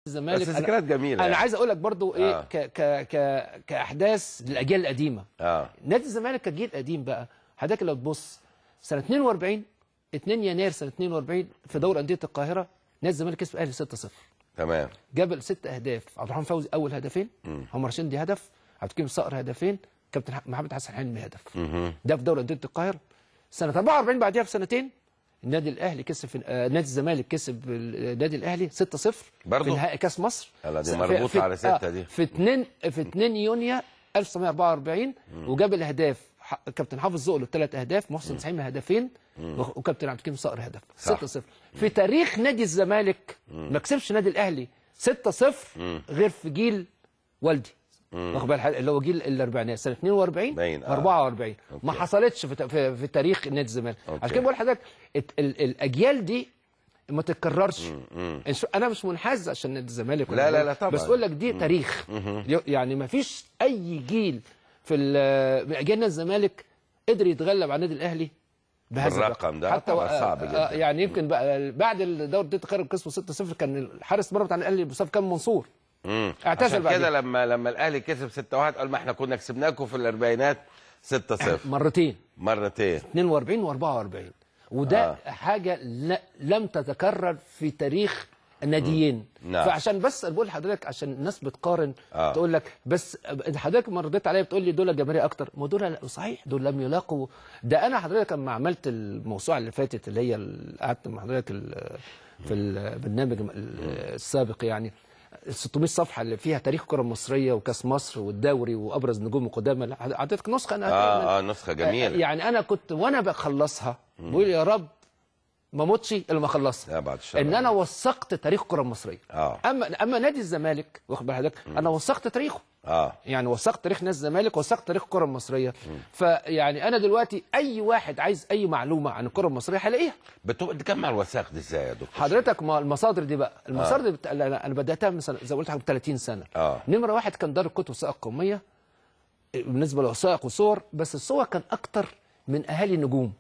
الزمالك بس ذكريات جميله انا يعني. عايز اقول لك برضو ايه ك ك ك كاحداث للاجيال القديمه. نادي الزمالك كجيل قديم بقى، حضرتك لو تبص سنه 42 2 يناير سنه 42 في دوري انديه القاهره نادي الزمالك كسب الاهلي 6-0. تمام. جاب 6 اهداف، عبد الرحمن فوزي اول هدفين، عمر شندي هدف، عبد الكريم صقر هدفين، كابتن محمد حسن حلمي هدف. ده في دوري انديه القاهره. سنه 44 بعديها بسنتين النادي الاهلي كسب نادي الزمالك كسب النادي الاهلي 6-0 في نهائي كاس مصر. دي مربوطه على 6 دي في 2 يونيو 1944 وجاب الاهداف كابتن حافظ زقلو 3 اهداف، محسن سعيمي هدفين، وكابتن عبد الكريم صقر هدف. 6-0 في تاريخ نادي الزمالك ما كسبش نادي الاهلي 6-0 غير في جيل والدي، واخد بالك اللي هو جيل الاربعينات سنه 42 44 ما حصلتش في تاريخ نادي الزمالك. عشان كده بقول لحضرتك الاجيال دي ما تتكررش. انا مش منحاز عشان نادي الزمالك، لا طبعا، بس اقول لك دي تاريخ. يعني ما فيش اي جيل في اجيال نادي الزمالك قدر يتغلب على النادي الاهلي بهذا الرقم ده، حتى صعب جدا. يعني يمكن بقى بعد دوري الدوري القاهره كسبوا 6-0 كان الحارس المرمى بتاع الاهلي مصطفى كامل منصور اعتزل بعد كده. لما الاهلي كسب 6-1 قال ما احنا كنا كسبناكم في الاربعينات 6-0 مرتين 42 و44 وده حاجه لم تتكرر في تاريخ الناديين. فعشان بس بقول لحضرتك عشان الناس بتقارن تقول لك بس حضرتك ما رديت عليا بتقول لي دول جماهيريه اكتر، ما دول صحيح دول لم يلاقوا. ده انا حضرتك لما عملت الموسوعه اللي فاتت اللي هي قعدت مع حضرتك في البرنامج السابق يعني 600 صفحه اللي فيها تاريخ الكره المصريه وكاس مصر والدوري وابرز نجوم القدامى، اعطيتك نسخه انا نسخه جميله. يعني انا كنت وانا بخلصها بقول يا رب ما موتش الا ما اخلصها، بعد الشر ان انا وثقت تاريخ الكره المصريه. اما نادي الزمالك واخد بال حضرتك انا وثقت تاريخه. يعني وثقت تاريخ نادي الزمالك، وثقت تاريخ الكره المصريه. فيعني انا دلوقتي اي واحد عايز اي معلومه عن الكره المصريه هلاقيها. بتجمع الوثائق دي ازاي يا دكتور حضرتك؟ ما المصادر دي بقى المصادر دي انا بداتها مثلا زي ما قلت لحضرتك 30 سنه. نمره واحد كان دار الكتب وثائق قوميه بالنسبه لوثائق وصور، بس الصور كان اكتر من اهالي النجوم.